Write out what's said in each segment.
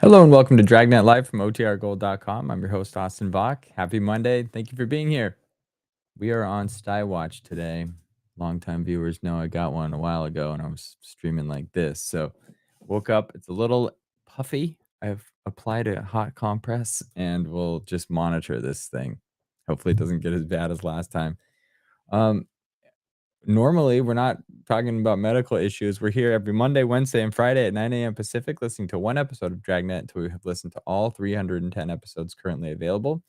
Hello and welcome to Dragnet Live from OTRGold.com. I'm your host, Austin Bach. Happy Monday. Thank you for being here. We are on Skywatch today. Longtime viewers know I got one a while ago and I was streaming like this. So woke up. It's a little puffy. I've applied a hot compress and we'll just monitor this thing. Hopefully it doesn't get as bad as last time. Normally, we're not talking about medical issues. We're here every Monday, Wednesday, and Friday at 9 a.m. Pacific, listening to one episode of Dragnet until we have listened to all 310 episodes currently available.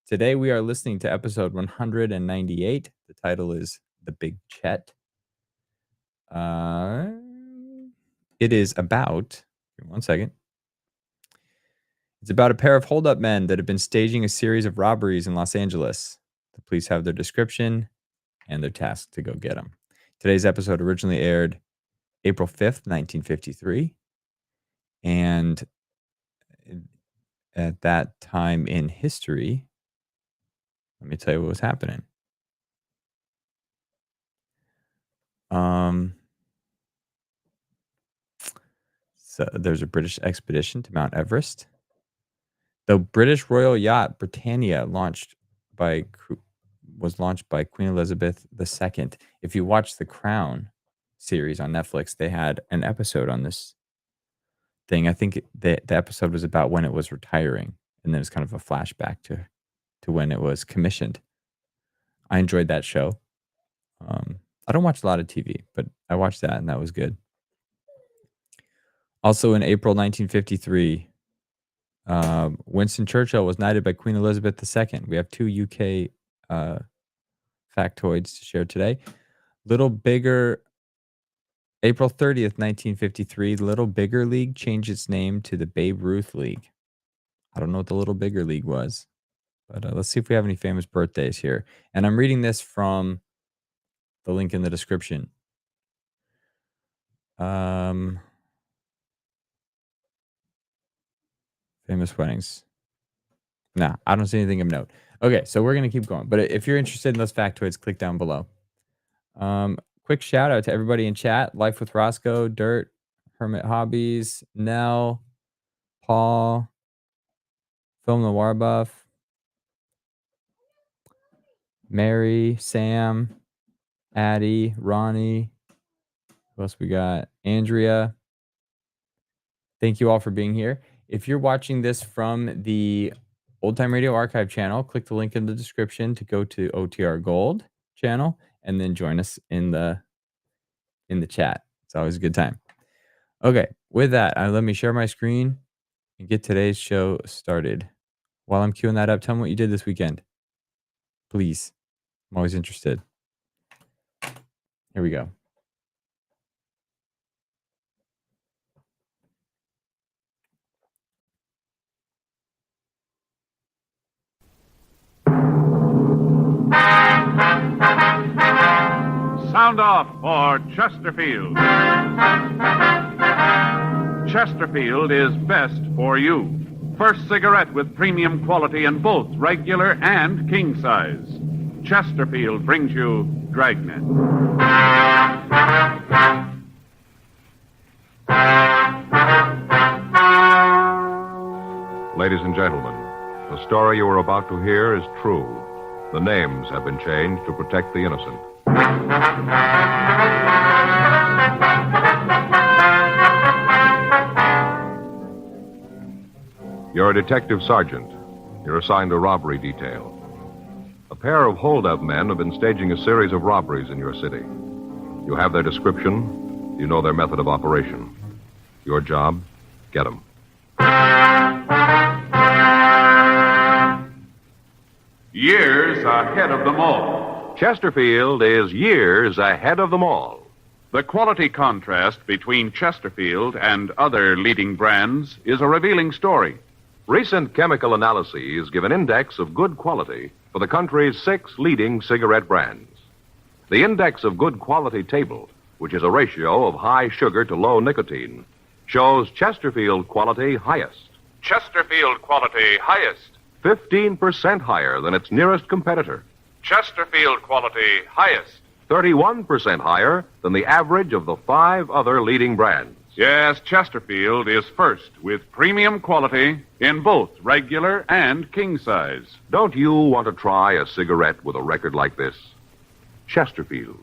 Today, we are listening to episode 198. The title is The Big Chet. It is about, give me one second. It's about a pair of holdup men that have been staging a series of robberies in Los Angeles. The police have their description and they're tasked to go get them. Today's episode originally aired April 5th, 1953. And at that time in history, let me tell you what was happening. So there's a British expedition to Mount Everest. The British royal yacht Britannia was launched by Queen Elizabeth II. If you watch the Crown series on Netflix, they had an episode on this thing. I think the episode was about when it was retiring, and then it's kind of a flashback to when it was commissioned. I enjoyed that show. I don't watch a lot of TV, but I watched that, and that was good. Also in April 1953, Winston Churchill was knighted by Queen Elizabeth II. We have two UK factoids to share today. April 30th, 1953, Little Bigger League changed its name to the Babe Ruth League. I don't know what the Little Bigger League was, but let's see if we have any famous birthdays here. And I'm reading this from the link in the description. Famous weddings. Nah, I don't see anything of note. Okay, so we're going to keep going. But if you're interested in those factoids, click down below. Quick shout out to everybody in chat. Life with Roscoe, Dirt, Hermit Hobbies, Nell, Paul, Film Noir Buff, Mary, Sam, Addie, Ronnie. Who else we got? Andrea. Thank you all for being here. If you're watching this from the Old Time Radio Archive channel, click the link in the description to go to OTR Gold channel and then join us in the chat. It's always a good time. Okay, with that, let me share my screen and get today's show started. While I'm queuing that up, tell me what you did this weekend. Please. I'm always interested. Here we go. Sound off for Chesterfield. Chesterfield is best for you. First cigarette with premium quality in both regular and king size. Chesterfield brings you Dragnet. Ladies and gentlemen, the story you are about to hear is true. The names have been changed to protect the innocent. You're a detective sergeant. You're assigned a robbery detail. A pair of hold-up men have been staging a series of robberies in your city. You have their description. You know their method of operation. Your job, get them. Years ahead of them all. Chesterfield is years ahead of them all. The quality contrast between Chesterfield and other leading brands is a revealing story. Recent chemical analyses give an index of good quality for the country's 6 leading cigarette brands. The index of good quality table, which is a ratio of high sugar to low nicotine, shows Chesterfield quality highest. Chesterfield quality highest. 15% higher than its nearest competitor. Chesterfield quality highest. 31% higher than the average of the 5 other leading brands. Yes, Chesterfield is first with premium quality in both regular and king size. Don't you want to try a cigarette with a record like this? Chesterfield.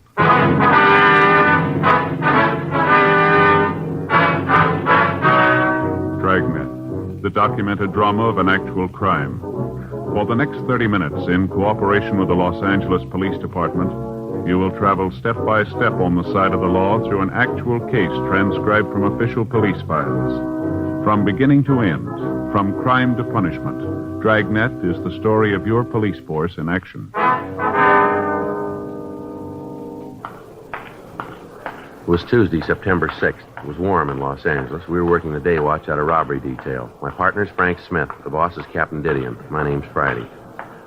Dragnet, the documented drama of an actual crime. For the next 30 minutes, in cooperation with the Los Angeles Police Department, you will travel step by step on the side of the law through an actual case transcribed from official police files. From beginning to end, from crime to punishment, Dragnet is the story of your police force in action. It was Tuesday, September 6th. It was warm in Los Angeles. We were working the day watch out of robbery detail. My partner's Frank Smith. The boss is Captain Didion. My name's Friday.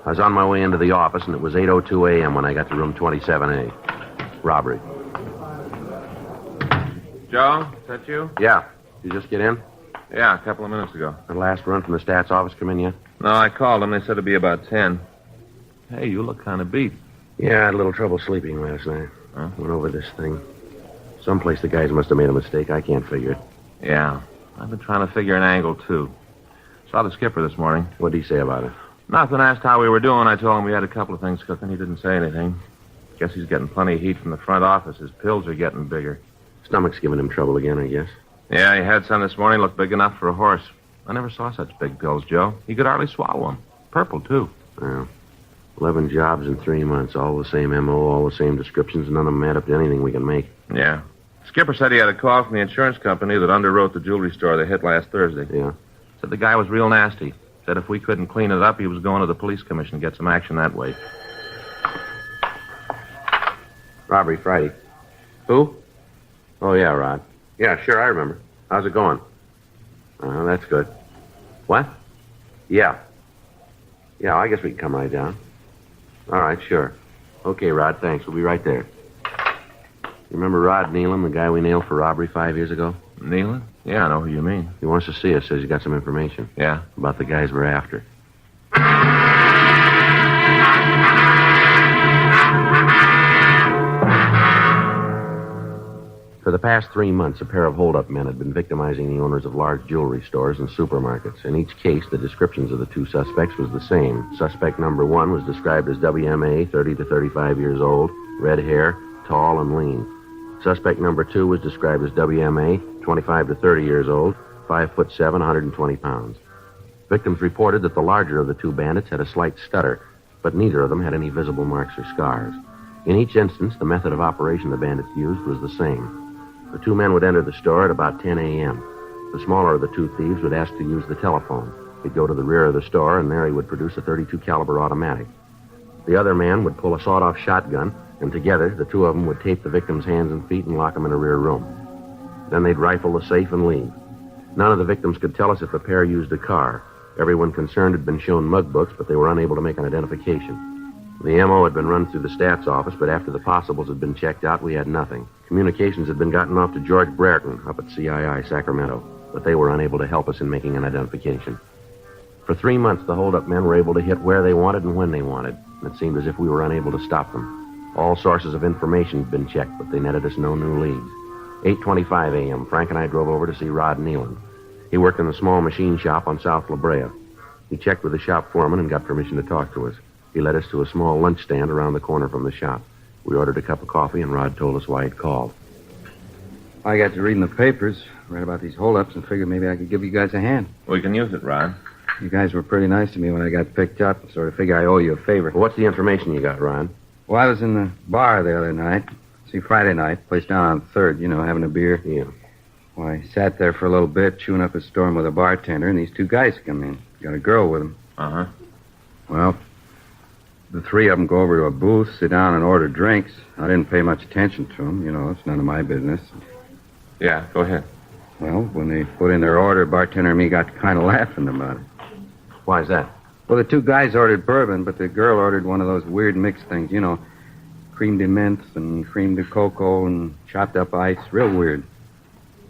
I was on my way into the office, and it was 8:02 a.m. when I got to room 27A. Robbery. Joe, is that you? Yeah. Did you just get in? Yeah, a couple of minutes ago. The last run from the stats office come in yet? No, I called them. They said it'd be about 10. Hey, you look kind of beat. Yeah, I had a little trouble sleeping last night. Huh? Went over this thing. Someplace the guys must have made a mistake. I can't figure it. Yeah, I've been trying to figure an angle, too. Saw the skipper this morning. What'd he say about it? Nothing. Asked how we were doing. I told him we had a couple of things cooking. He didn't say anything. Guess he's getting plenty of heat from the front office. His pills are getting bigger. Stomach's giving him trouble again, I guess. Yeah, he had some this morning. Looked big enough for a horse. I never saw such big pills, Joe. He could hardly swallow them. Purple, too. Well, 11 jobs in 3 months. All the same M.O., all the same descriptions. None of them add up to anything we can make. Yeah. Skipper said he had a call from the insurance company that underwrote the jewelry store they hit last Thursday. Yeah. Said the guy was real nasty. Said if we couldn't clean it up, he was going to the police commission to get some action that way. Robbery Friday. Who? Oh, yeah, Rod. Yeah, sure, I remember. How's it going? That's good. What? Yeah. Yeah, I guess we can come right down. All right, sure. Okay, Rod, thanks. We'll be right there. You remember Rod Nealon, the guy we nailed for robbery 5 years ago? Nealon? Yeah, I know who you mean. He wants to see us, says he's got some information. Yeah? About the guys we're after. For the past 3 months, a pair of hold-up men had been victimizing the owners of large jewelry stores and supermarkets. In each case, the descriptions of the two suspects was the same. Suspect number 1 was described as WMA, 30 to 35 years old, red hair, tall and lean. Suspect number 2 was described as WMA, 25 to 30 years old, 5'7", 120 pounds. Victims reported that the larger of the two bandits had a slight stutter, but neither of them had any visible marks or scars. In each instance, the method of operation the bandits used was the same. The two men would enter the store at about 10 a.m. The smaller of the two thieves would ask to use the telephone. He'd go to the rear of the store, and there he would produce a .32 caliber automatic. The other man would pull a sawed-off shotgun, and together, the two of them would tape the victim's hands and feet and lock them in a rear room. Then they'd rifle the safe and leave. None of the victims could tell us if the pair used a car. Everyone concerned had been shown mug books, but they were unable to make an identification. The M.O. had been run through the stats office, but after the possibles had been checked out, we had nothing. Communications had been gotten off to George Brereton up at CII, Sacramento, but they were unable to help us in making an identification. For 3 months, the hold-up men were able to hit where they wanted and when they wanted, and it seemed as if we were unable to stop them. All sources of information had been checked, but they netted us no new leads. 8:25 a.m., Frank and I drove over to see Rod Nealon. He worked in a small machine shop on South La Brea. He checked with the shop foreman and got permission to talk to us. He led us to a small lunch stand around the corner from the shop. We ordered a cup of coffee, and Rod told us why he'd called. I got to reading the papers, read about these holdups, and figured maybe I could give you guys a hand. We can use it, Rod. You guys were pretty nice to me when I got picked up. Sort of figure I owe you a favor. Well, what's the information you got, Rod? Well, I was in the bar the other night. Friday night, place down on 3rd, having a beer. Yeah. Well, I sat there for a little bit, chewing up a storm with a bartender, and these two guys come in. Got a girl with them. Uh-huh. Well, the three of them go over to a booth, sit down, and order drinks. I didn't pay much attention to them. It's none of my business. Yeah, go ahead. Well, when they put in their order, bartender and me got kind of laughing about it. Why is that? Well, the two guys ordered bourbon, but the girl ordered one of those weird mixed things, cream de menthe and cream de cocoa and chopped up ice. Real weird.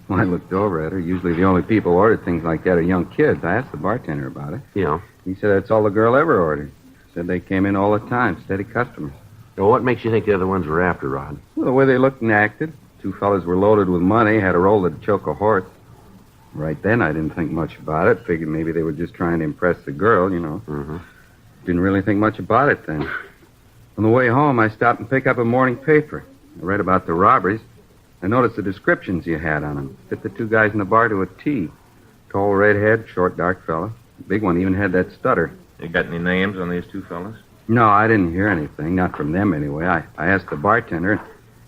Well, I looked over at her. Usually the only people who ordered things like that are young kids. I asked the bartender about it. Yeah. He said that's all the girl ever ordered. Said they came in all the time, steady customers. Well, what makes you think the other ones were after, Rod? Well, the way they looked and acted. Two fellas were loaded with money, had a roll to choke a horse. Right then, I didn't think much about it. Figured maybe they were just trying to impress the girl, you know. Mm-hmm. Didn't really think much about it then. On the way home, I stopped and picked up a morning paper. I read about the robberies. I noticed the descriptions you had on them. Fit the two guys in the bar to a T. Tall redhead, short dark fella. The big one even had that stutter. You got any names on these two fellas? No, I didn't hear anything. Not from them, anyway. I asked the bartender.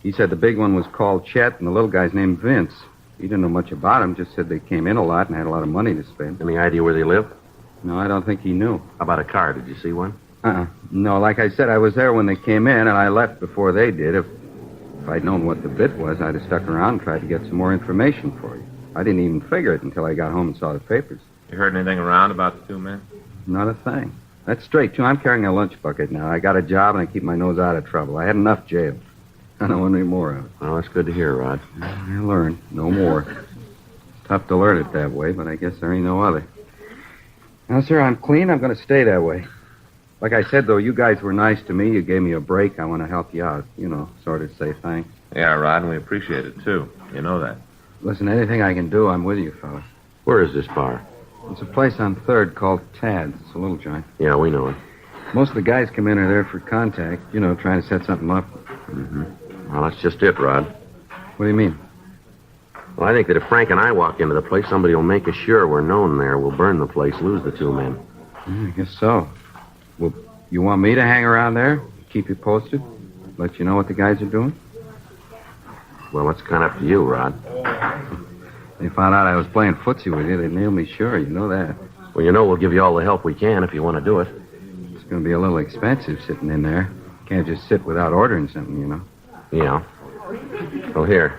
He said the big one was called Chet and the little guy's named Vince. He didn't know much about them, just said they came in a lot and had a lot of money to spend. Any idea where they live? No, I don't think he knew. How about a car? Did you see one? No, like I said, I was there when they came in, and I left before they did. If I'd known what the bit was, I'd have stuck around and tried to get some more information for you. I didn't even figure it until I got home and saw the papers. You heard anything around about the two men? Not a thing. That's straight, too. I'm carrying a lunch bucket now. I got a job, and I keep my nose out of trouble. I had enough jail. I don't want any more of it. Well, that's good to hear, Rod. I learned. No more. It's tough to learn it that way, but I guess there ain't no other. Now, sir, I'm clean. I'm going to stay that way. Like I said, though, you guys were nice to me. You gave me a break. I want to help you out. You know, sort of say thanks. Yeah, Rod, and we appreciate it, too. You know that. Listen, anything I can do, I'm with you, fellas. Where is this bar? It's a place on 3rd called Tad's. It's a little joint. Yeah, we know it. Most of the guys come in are there for contact, you know, trying to set something up. Mm-hmm. Well, that's just it, Rod. What do you mean? Well, I think that if Frank and I walk into the place, somebody will make us sure we're known there. We'll burn the place, lose the two men. I guess so. Well, you want me to hang around there? Keep you posted? Let you know what the guys are doing? Well, that's kind of up to you, Rod. They found out I was playing footsie with you. They'd nail me sure. You know that. Well, you know we'll give you all the help we can if you want to do it. It's going to be a little expensive sitting in there. Can't just sit without ordering something, you know. Yeah. Well, here's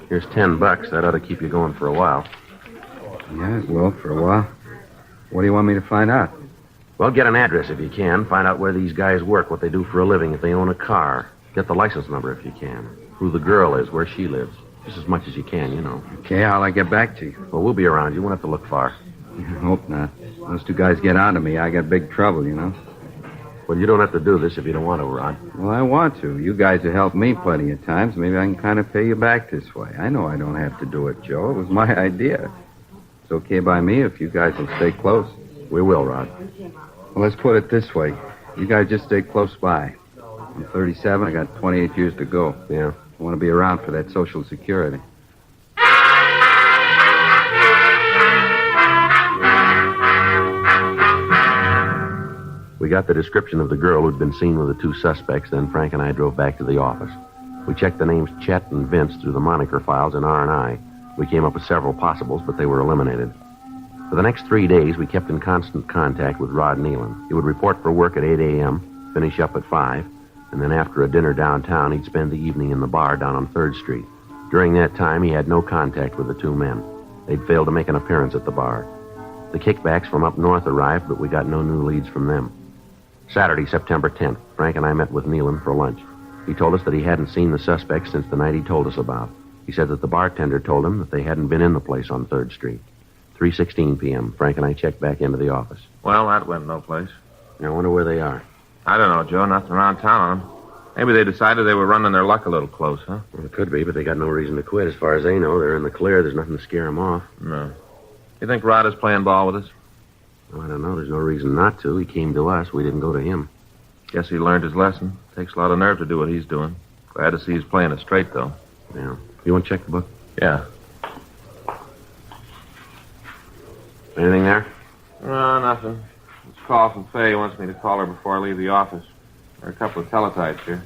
$10. That ought to keep you going for a while. Yeah, it will for a while. What do you want me to find out? Well, get an address if you can. Find out where these guys work, what they do for a living, if they own a car. Get the license number if you can. Who the girl is, where she lives. Just as much as you can, you know. Okay, how'll I get back to you? Well, we'll be around. You won't have to look far. I hope not. Those two guys get onto me. I got big trouble, you know. Well, you don't have to do this if you don't want to, Rod. Well, I want to. You guys have helped me plenty of times. Maybe I can kind of pay you back this way. I know I don't have to do it, Joe. It was my idea. It's okay by me if you guys will stay close. We will, Rod. Well, let's put it this way. You guys just stay close by. I'm 37. I got 28 years to go. Yeah. I want to be around for that Social Security. We got the description of the girl who'd been seen with the two suspects, then Frank and I drove back to the office. We checked the names Chet and Vince through the moniker files in R&I. We came up with several possibles, but they were eliminated. For the next 3 days, we kept in constant contact with Rod Nealon. He would report for work at 8 a.m., finish up at 5, and then after a dinner downtown, he'd spend the evening in the bar down on 3rd Street. During that time, he had no contact with the two men. They'd failed to make an appearance at the bar. The kickbacks from up north arrived, but we got no new leads from them. Saturday, September 10th, Frank and I met with Nealon for lunch. He told us that he hadn't seen the suspects since the night he told us about. He said that the bartender told him that they hadn't been in the place on 3rd Street. 3:16 p.m., Frank and I checked back into the office. Well, that went no place. I wonder where they are. I don't know, Joe. Nothing around town on them. Maybe they decided they were running their luck a little close, huh? Well, it could be, but they got no reason to quit. As far as they know, they're in the clear. There's nothing to scare them off. No. You think Rod is playing ball with us? Well, I don't know. There's no reason not to. He came to us. We didn't go to him. Guess he learned his lesson. Takes a lot of nerve to do what he's doing. Glad to see he's playing it straight, though. Yeah. You want to check the book? Yeah. Anything there? No, nothing. It's a call from Faye. He wants me to call her before I leave the office. There are a couple of teletypes here.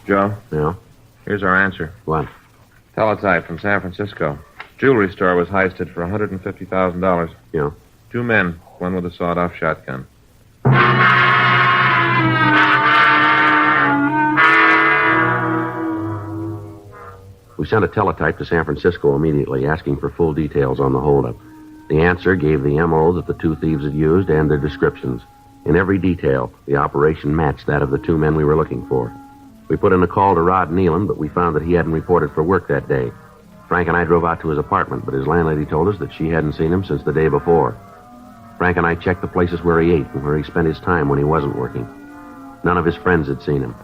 Joe, Yeah. here's our answer. What? Teletype from San Francisco. Jewelry store was heisted for $150,000. Yeah. 2 men, one with a sawed-off shotgun. We sent a teletype to San Francisco immediately, asking for full details on the holdup. The answer gave the M.O. that the two thieves had used and their descriptions. In every detail, the operation matched that of the 2 men we were looking for. We put in a call to Rod Nealon, but we found that he hadn't reported for work that day. Frank and I drove out to his apartment, but his landlady told us that she hadn't seen him since the day before. Frank and I checked the places where he ate and where he spent his time when he wasn't working. None of his friends had seen him.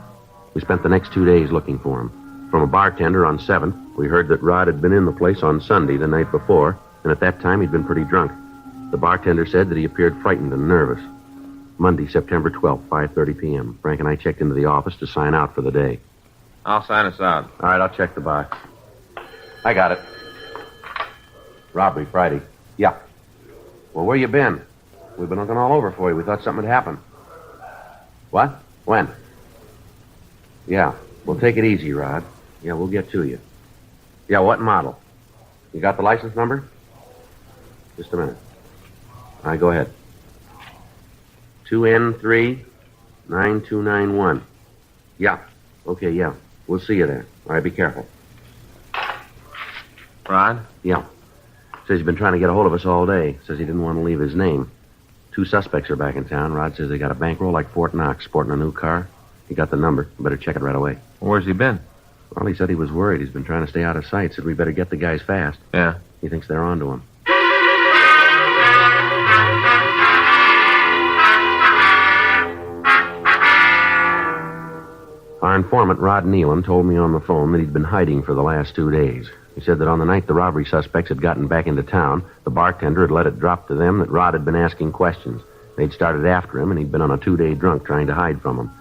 We spent the next 2 days looking for him. From a bartender on 7th, we heard that Rod had been in the place on Sunday the night before, and at that time he'd been pretty drunk. The bartender said that he appeared frightened and nervous. Monday, September 12th, 5:30 p.m. Frank and I checked into the office to sign out for the day. I'll sign us out. All right, I'll check the box. I got it. Robbery, Friday. Yeah. Well, where you been? We've been looking all over for you. We thought something had happened. What? When? Yeah. Well, take it easy, Rod. Yeah, we'll get to you. Yeah, what model? You got the license number? Just a minute. All right, go ahead. 2N3-9291. Yeah. Okay, yeah. We'll see you there. All right, be careful. Rod? Yeah. Says he's been trying to get a hold of us all day. Says he didn't want to leave his name. 2 suspects are back in town. Rod says they got a bankroll like Fort Knox, sporting a new car. He got the number. Better check it right away. Where's he been? Well, he said he was worried. He's been trying to stay out of sight. Said we better get the guys fast. Yeah. He thinks they're onto him. Our informant, Rod Nealon, told me on the phone that he'd been hiding for the last 2 days. He said that on the night the robbery suspects had gotten back into town, the bartender had let it drop to them that Rod had been asking questions. They'd started after him, and he'd been on a 2-day drunk trying to hide from him.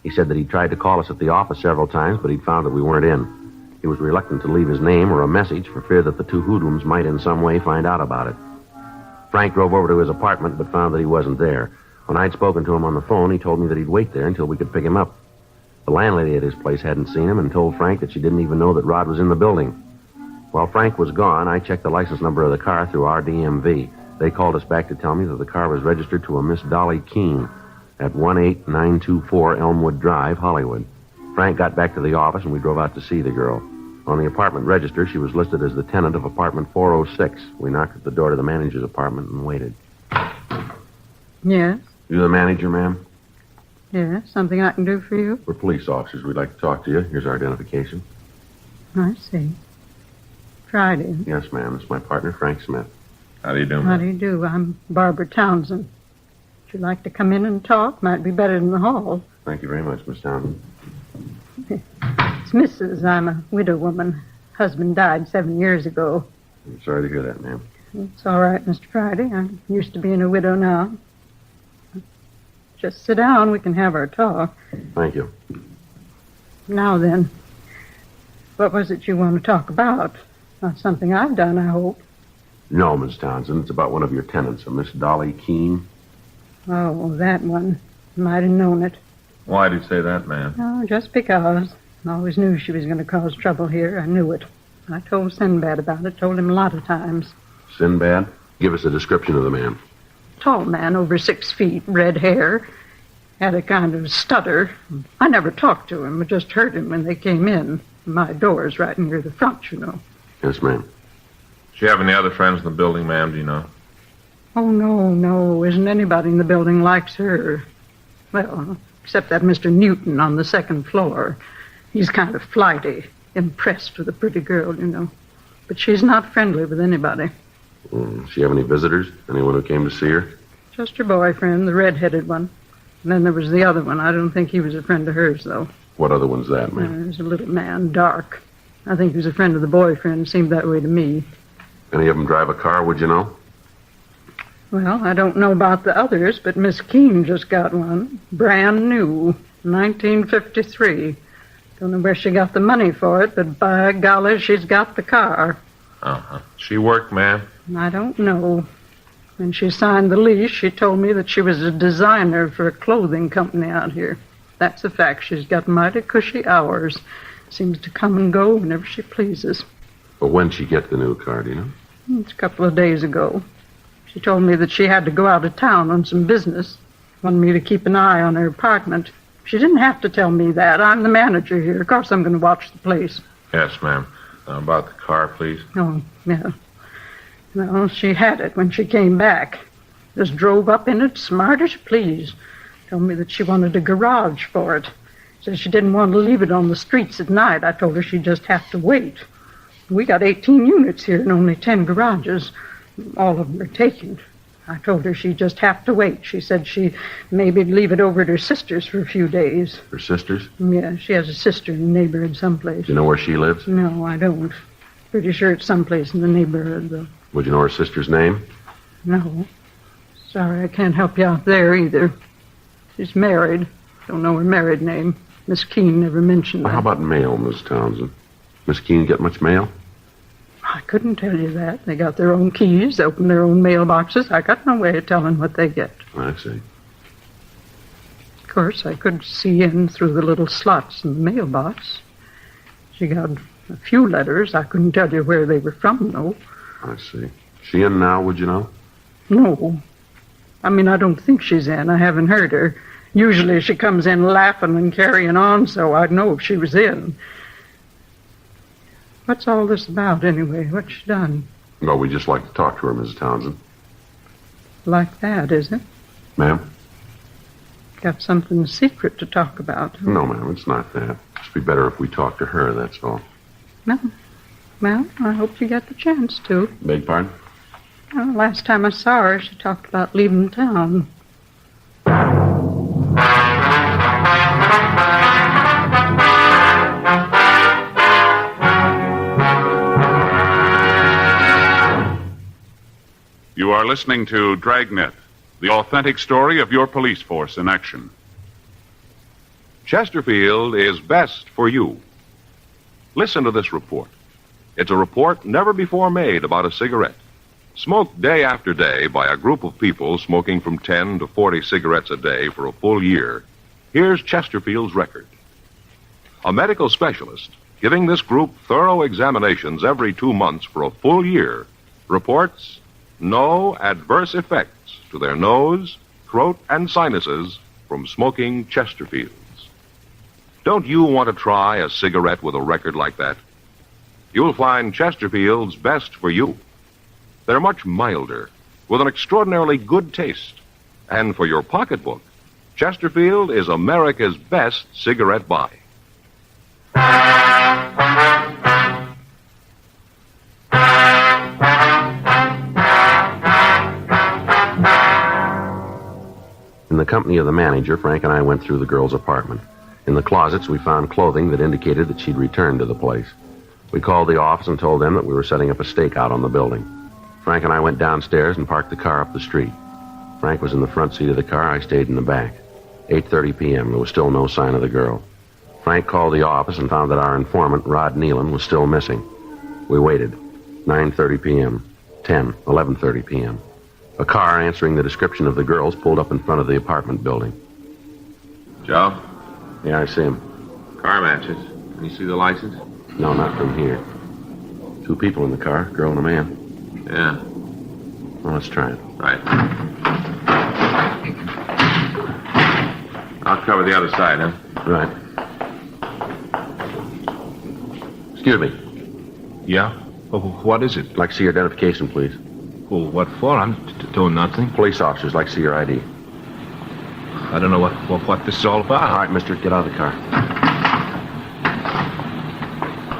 He said that he'd tried to call us at the office several times, but he'd found that we weren't in. He was reluctant to leave his name or a message for fear that the 2 hoodlums might in some way find out about it. Frank drove over to his apartment, but found that he wasn't there. When I'd spoken to him on the phone, he told me that he'd wait there until we could pick him up. The landlady at his place hadn't seen him and told Frank that she didn't even know that Rod was in the building. While Frank was gone, I checked the license number of the car through our DMV. They called us back to tell me that the car was registered to a Miss Dolly Keene at 18924 Elmwood Drive, Hollywood. Frank got back to the office, and we drove out to see the girl. On the apartment register, she was listed as the tenant of apartment 406. We knocked at the door to the manager's apartment and waited. Yes? You the manager, ma'am? Yes, something I can do for you? We're police officers. We'd like to talk to you. Here's our identification. I see. Friday. Yes, ma'am. It's my partner, Frank Smith. How do you do, How do you do? I'm Barbara Townsend. Would you like to come in and talk? Might be better in the hall. Thank you very much, Miss Townsend. It's Mrs. I'm a widow woman. Husband died 7 years ago. I'm sorry to hear that, ma'am. It's all right, Mr. Friday. I'm used to being a widow now. Just sit down. We can have our talk. Thank you. Now then, what was it you want to talk about? Not something I've done, I hope. No, Miss Townsend. It's about one of your tenants, a Miss Dolly Keene. Oh, that one. Might have known it. Why'd you say that, ma'am? Oh, just because. I always knew she was going to cause trouble here. I knew it. I told Sinbad about it. Told him a lot of times. Sinbad? Give us a description of the man. Tall man, over 6 feet, red hair. Had a kind of stutter. I never talked to him. I just heard him when they came in. My door's right near the front, you know. Yes, ma'am. Does she have any other friends in the building, ma'am? Do you know? Oh, no. Isn't anybody in the building likes her. Well, except that Mr. Newton on the 2nd floor. He's kind of flighty, impressed with a pretty girl, you know. But she's not friendly with anybody. Does she have any visitors? Anyone who came to see her? Just her boyfriend, the red-headed one. And then there was the other one. I don't think he was a friend of hers, though. What other one's that, ma'am? There's a little man, dark. I think he was a friend of the boyfriend. Seemed that way to me. Any of them drive a car, would you know? Well, I don't know about the others, but Miss Keene just got one. Brand new. 1953. Don't know where she got the money for it, but by golly, she's got the car. Uh-huh. She worked, ma'am? I don't know. When she signed the lease, she told me that she was a designer for a clothing company out here. That's a fact. She's got mighty cushy hours. Seems to come and go whenever she pleases. But when'd she get the new car, do you know? It's a couple of days ago. She told me that she had to go out of town on some business. Wanted me to keep an eye on her apartment. She didn't have to tell me that. I'm the manager here. Of course I'm going to watch the place. Yes, ma'am. About the car, please. Oh, yeah. Well, she had it when she came back. Just drove up in it, smart as you please. Told me that she wanted a garage for it. Said she didn't want to leave it on the streets at night. I told her she'd just have to wait. We got 18 units here and only 10 garages. All of them are taken. I told her she'd just have to wait. She said she maybe leave it over to her sisters for a few days. Her sisters? Yeah, she has a sister in the neighborhood someplace. Do you know where she lives? No, I don't. Pretty sure it's someplace in the neighborhood, though. Would you know her sister's name? No. Sorry, I can't help you out there either. She's married. Don't know her married name. Miss Keene never mentioned that. How about mail, Miss Townsend? Miss Keene get much mail? I couldn't tell you that. They got their own keys, they open their own mailboxes. I got no way of telling what they get. I see. Of course, I could see in through the little slots in the mailbox. She got a few letters. I couldn't tell you where they were from, though. I see. She in now, would you know? No. I mean, I don't think she's in. I haven't heard her. Usually she comes in laughing and carrying on, so I'd know if she was in. What's all this about, anyway? What's she done? Well, we'd just like to talk to her, Mrs. Townsend. Like that, is it? Ma'am? Got something secret to talk about? No, ma'am, it's not that. It'd be better if we talked to her, that's all. No. Well, I hope you get the chance to. Beg pardon? Well, last time I saw her, she talked about leaving town. You are listening to Dragnet, the authentic story of your police force in action. Chesterfield is best for you. Listen to this report. It's a report never before made about a cigarette. Smoked day after day by a group of people smoking from 10 to 40 cigarettes a day for a full year. Here's Chesterfield's record. A medical specialist, giving this group thorough examinations every 2 months for a full year, reports no adverse effects to their nose, throat, and sinuses from smoking Chesterfields. Don't you want to try a cigarette with a record like that? You'll find Chesterfield's best for you. They're much milder, with an extraordinarily good taste. And for your pocketbook, Chesterfield is America's best cigarette buy. In the company of the manager, Frank and I went through the girl's apartment. In the closets, we found clothing that indicated that she'd returned to the place. We called the office and told them that we were setting up a stakeout on the building. Frank and I went downstairs and parked the car up the street. Frank was in the front seat of the car. I stayed in the back. 8:30 p.m. There was still no sign of the girl. Frank called the office and found that our informant, Rod Nealon, was still missing. We waited. 9:30 p.m., 10, 11:30 p.m. A car answering the description of the girls pulled up in front of the apartment building. Joe? Yeah, I see him. Car matches. Can you see the license? No, not from here. 2 people in the car, a girl and a man. Yeah. Well, let's try it. Right. I'll cover the other side, huh? Right. Excuse me. Yeah? Oh, what is it? I'd like to see your identification, please. Oh, what for? I'm doing nothing. Police officers like to see your ID. I don't know what this is all about. All right, mister, get out of the car.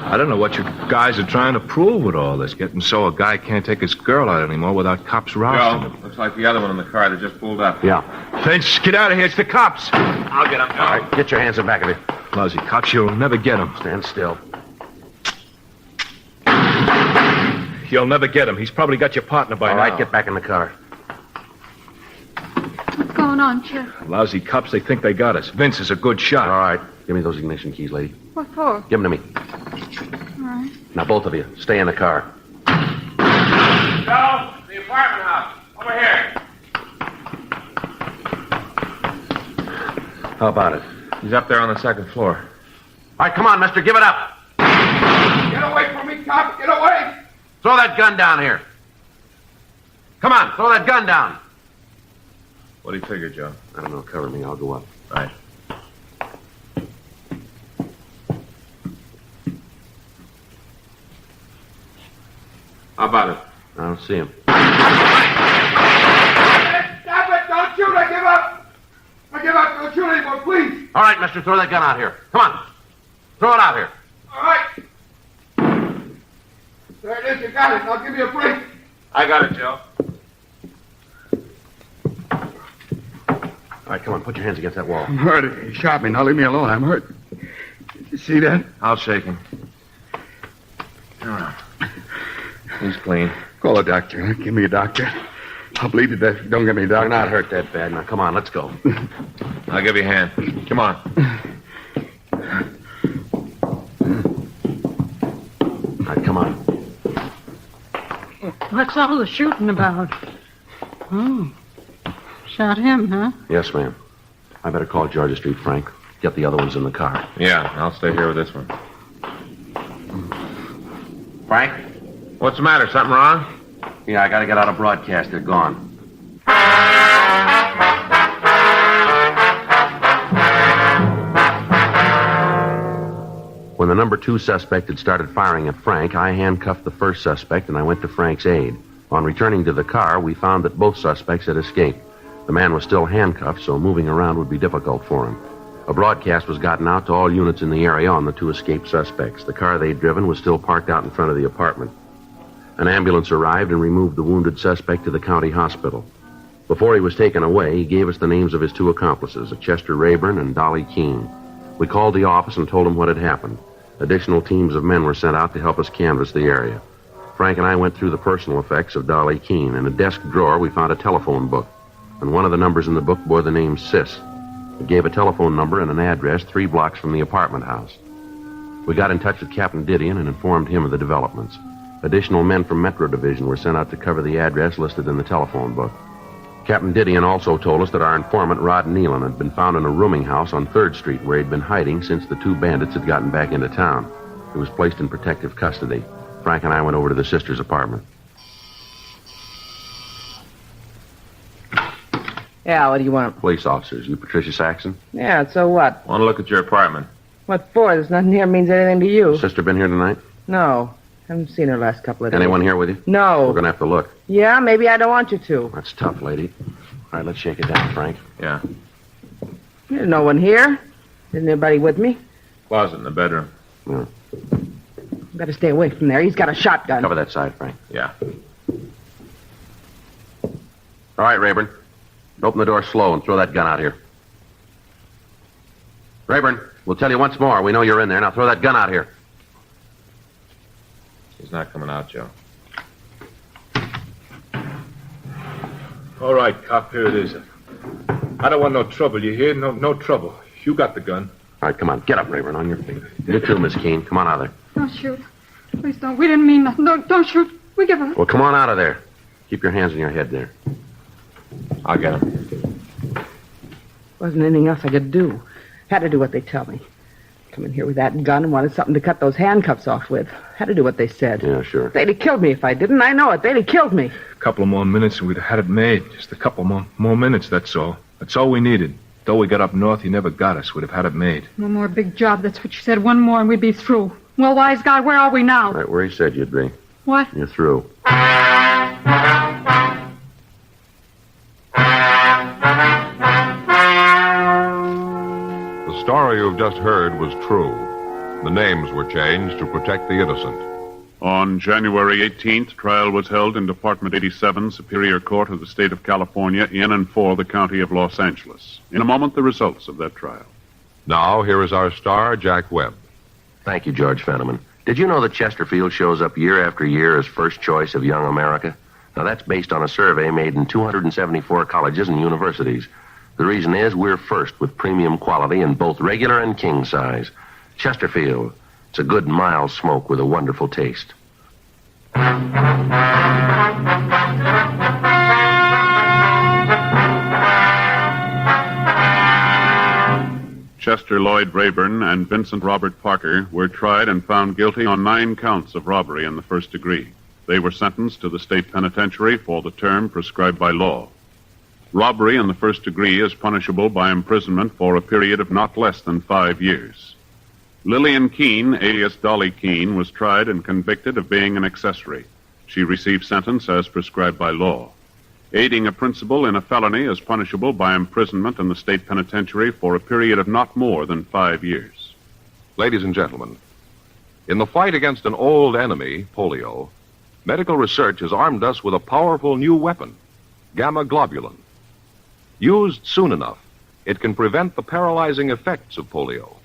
I don't know what you guys are trying to prove with all this. Getting so a guy can't take his girl out anymore without cops rousting him. Looks like the other one in the car that just pulled up. Yeah. Vince, get out of here. It's the cops. I'll get him, Joe. All right, get your hands in back of you. Lousy cops, you'll never get him. Stand still. You'll never get him. He's probably got your partner by All now. right, get back in the car. What's going on, Chet? Lousy cops, they think they got us. Vince is a good shot. All right, give me those ignition keys, lady. What for? Give them to me. All right. Now, both of you, stay in the car. Joe, the apartment house. Over here. How about it? He's up there on the second floor. All right, come on, mister, give it up. Get away from me, cop. Get away. Throw that gun down here. Come on, throw that gun down. What do you figure, Joe? I don't know, cover me, I'll go up. Right. How about it? I don't see him. Stop it! Don't shoot! I give up! I give up! Don't shoot anymore, please! All right, mister, throw that gun out here. Come on. Throw it out here. All right! There it is, you got it. Now give me a break. I got it, Joe. All right, come on, put your hands against that wall. I'm hurt. He shot me. Now leave me alone. I'm hurt. You see that? I'll shake him. He's clean. Call a doctor. Give me a doctor. I'll bleed to death. Don't get me a doctor. You're not hurt that bad. Now, come on, let's go. I'll give you a hand. Come on. All right, come on. What's all the shooting about? Oh, shot him, huh? Yes, ma'am. I better call Georgia Street, Frank. Get the other ones in the car. Yeah, I'll stay here with this one. Frank? What's the matter? Something wrong? Yeah, I gotta get out of broadcast. They're gone. When the number 2 suspect had started firing at Frank, I handcuffed the first suspect and I went to Frank's aid. On returning to the car, we found that both suspects had escaped. The man was still handcuffed, so moving around would be difficult for him. A broadcast was gotten out to all units in the area on the 2 escaped suspects. The car they'd driven was still parked out in front of the apartment. An ambulance arrived and removed the wounded suspect to the county hospital. Before he was taken away, he gave us the names of his 2 accomplices, Chester Rayburn and Dolly Keene. We called the office and told them what had happened. Additional teams of men were sent out to help us canvass the area. Frank and I went through the personal effects of Dolly Keene. In a desk drawer, we found a telephone book, and one of the numbers in the book bore the name Sis. It gave a telephone number and an address 3 blocks from the apartment house. We got in touch with Captain Didion and informed him of the developments. Additional men from Metro Division were sent out to cover the address listed in the telephone book. Captain Didion also told us that our informant, Rod Nealon, had been found in a rooming house on 3rd Street where he'd been hiding since the 2 bandits had gotten back into town. He was placed in protective custody. Frank and I went over to the sister's apartment. Yeah, what do you want? Police officers. You Patricia Saxon? Yeah, so what? Want to look at your apartment? What for? There's nothing here means anything to you. Sister been here tonight? No. Haven't seen her last couple of days. Anyone here with you? No. We're going to have to look. Yeah, maybe I don't want you to. That's tough, lady. All right, let's shake it down, Frank. Yeah. There's no one here. Isn't anybody with me? Closet in the bedroom. Yeah. Better stay away from there. He's got a shotgun. Cover that side, Frank. Yeah. All right, Rayburn. Open the door slow and throw that gun out here. Rayburn, we'll tell you once more. We know you're in there. Now throw that gun out here. He's not coming out, Joe. All right, cop, here it is. I don't want no trouble, you hear? No trouble. You got the gun. All right, come on. Get up, Rayburn, on your feet. You too, Miss Keene. Come on out of there. Don't shoot. Please don't. We didn't mean nothing. Don't shoot. We give up. Well, come on out of there. Keep your hands on your head there. I'll get him. Wasn't anything else I could do. Had to do what they tell me. Come in here with that gun and wanted something to cut those handcuffs off with. Had to do what they said. Yeah, sure. They'd have killed me if I didn't. I know it. They'd have killed me. A couple of more minutes and we'd have had it made. Just a couple more minutes, that's all. That's all we needed. Though we got up north, he never got us. We'd have had it made. One more big job. That's what you said. One more and we'd be through. Well, wise guy, where are we now? Right where he said you'd be. What? You're through. The story you've just heard was true. The names were changed to protect the innocent. On January 18th, trial was held in Department 87, Superior Court of the State of California, in and for the County of Los Angeles. In a moment, the results of that trial. Now, here is our star, Jack Webb. Thank you, George Fenneman. Did you know that Chesterfield shows up year after year as first choice of young America? Now, that's based on a survey made in 274 colleges and universities. The reason is we're first with premium quality in both regular and king size. Chesterfield. It's a good, mild smoke with a wonderful taste. Chester Lloyd Rayburn and Vincent Robert Parker were tried and found guilty on 9 counts of robbery in the first degree. They were sentenced to the state penitentiary for the term prescribed by law. Robbery in the first degree is punishable by imprisonment for a period of not less than 5 years. Lillian Keene, alias Dolly Keene, was tried and convicted of being an accessory. She received sentence as prescribed by law. Aiding a principal in a felony is punishable by imprisonment in the state penitentiary for a period of not more than 5 years. Ladies and gentlemen, in the fight against an old enemy, polio, medical research has armed us with a powerful new weapon, gamma globulin. Used soon enough, It can prevent the paralyzing effects of polio.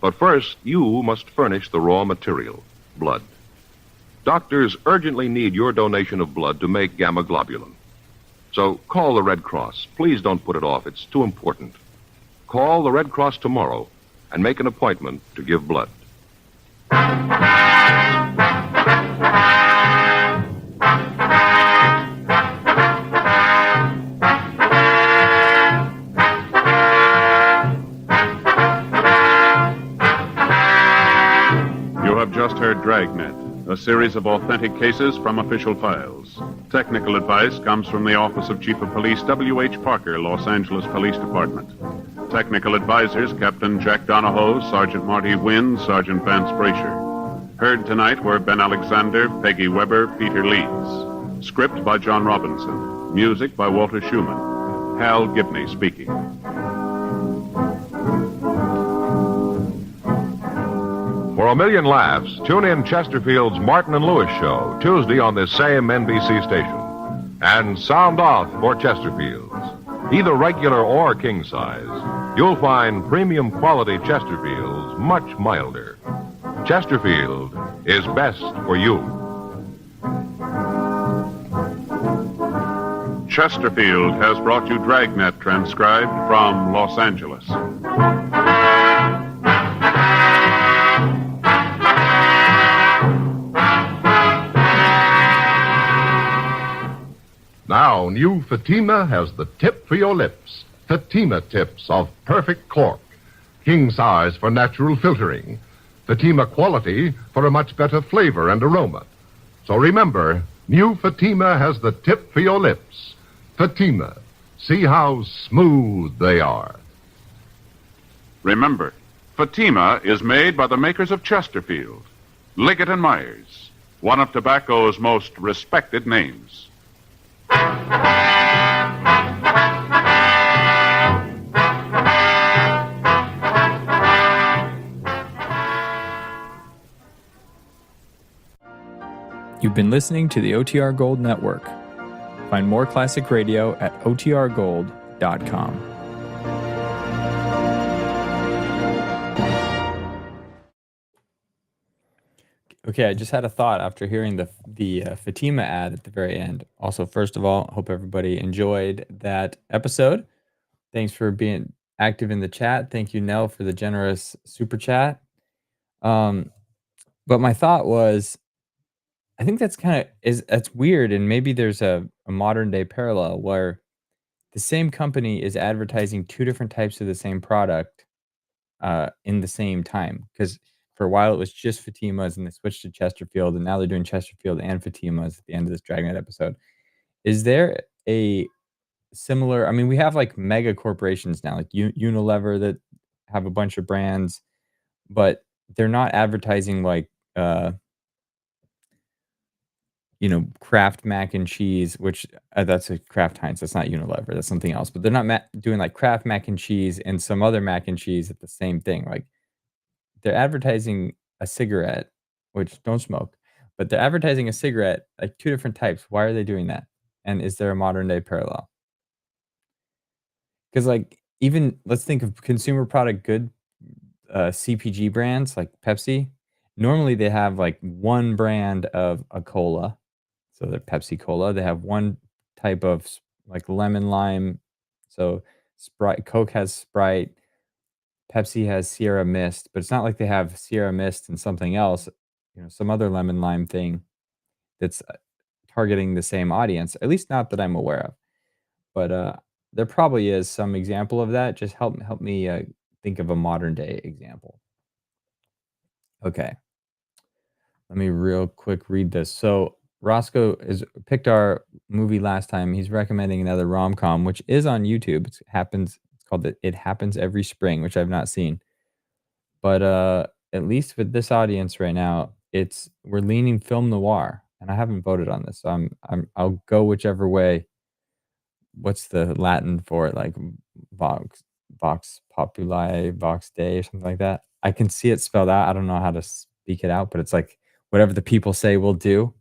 But first, you must furnish the raw material, blood. Doctors urgently need your donation of blood to make gamma globulin. So call the Red Cross. Please don't put it off. It's too important. Call the Red Cross tomorrow and make an appointment to give blood. You have just heard Dragnet, a series of authentic cases from official files. Technical advice comes from the Office of Chief of Police W.H. Parker, Los Angeles Police Department. Technical advisors Captain Jack Donahoe, Sergeant Marty Wynn, Sergeant Vance Brasher. Heard tonight were Ben Alexander, Peggy Weber, Peter Leeds. Script by John Robinson. Music by Walter Schumann. Hal Gibney speaking. For a million laughs, tune in Chesterfield's Martin and Lewis show, Tuesday on this same NBC station. And sound off for Chesterfield's. Either regular or king size, you'll find premium quality Chesterfields much milder. Chesterfield is best for you. Chesterfield has brought you Dragnet, transcribed from Los Angeles. Now, new Fatima has the tip for your lips. Fatima tips of perfect cork. King size for natural filtering. Fatima quality for a much better flavor and aroma. So remember, new Fatima has the tip for your lips. Fatima. See how smooth they are. Remember, Fatima is made by the makers of Chesterfield, Liggett and Myers, one of tobacco's most respected names. You've been listening to the OTR Gold Network. Find more classic radio at otrgold.com. Okay, I just had a thought after hearing the Fatima ad at the very end. Also, first of all, hope everybody enjoyed that episode. Thanks for being active in the chat. Thank you, Nell, for the generous super chat. But my thought was, I think that's that's weird, and maybe there's a modern day parallel where the same company is advertising two different types of the same product in the same time. Because for a while it was just Fatimas, and they switched to Chesterfield, and now they're doing Chesterfield and Fatimas at the end of this Dragnet episode. Is there a similar? I mean, we have like mega corporations now, like Unilever, that have a bunch of brands, but they're not advertising like Kraft mac and cheese, which that's a Kraft Heinz. That's not Unilever. That's something else. But they're not doing like Kraft mac and cheese and some other mac and cheese at the same thing. Like they're advertising a cigarette, which don't smoke, but they're advertising a cigarette, like two different types. Why are they doing that? And is there a modern day parallel? Because like even let's think of consumer product good CPG brands like Pepsi. Normally they have like one brand of a cola. So they're Pepsi Cola. They have one type of like lemon lime. So Sprite, Coke has Sprite. Pepsi has Sierra Mist, but it's not like they have Sierra Mist and something else, some other lemon lime thing that's targeting the same audience. At least not that I'm aware of. But there probably is some example of that. Just help me think of a modern day example. Okay. Let me real quick read this. So Roscoe picked our movie last time. He's recommending another rom-com, which is on YouTube. It's called It Happens Every Spring, which I've not seen. But at least with this audience right now, we're leaning film noir, and I haven't voted on this. So I'll go whichever way. What's the Latin for it? Like Vox Populi, Vox Dei, or something like that. I can see it spelled out. I don't know how to speak it out, but it's like whatever the people say we'll do.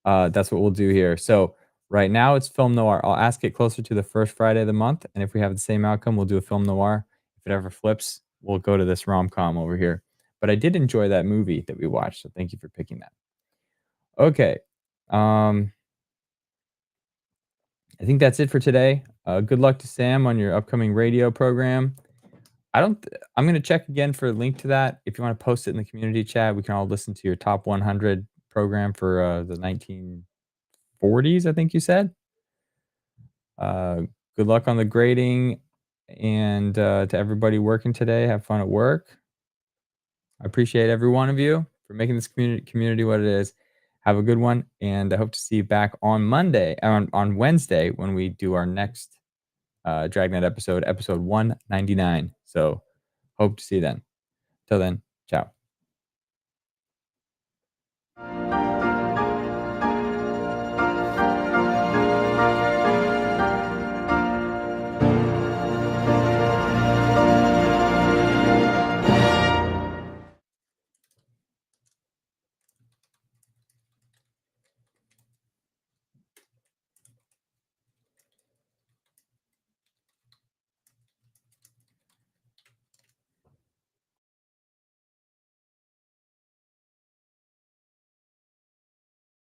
That's what we'll do here. So Right now, it's film noir. I'll ask it closer to the first Friday of the month, and if we have the same outcome, we'll do a film noir. If it ever flips, we'll go to this rom-com over here. But I did enjoy that movie that we watched, so thank you for picking that. Okay. I think that's it for today. Good luck to Sam on your upcoming radio program. I'm going to check again for a link to that. If you want to post it in the community chat, we can all listen to your top 100 program for the 1940s, I think you said. Good luck on the grading, and to everybody working today, have fun at work. I appreciate every one of you for making this community what it is. Have a good one, and I hope to see you back on Wednesday when we do our next Dragnet episode 199. So hope to see you then. Till then, ciao.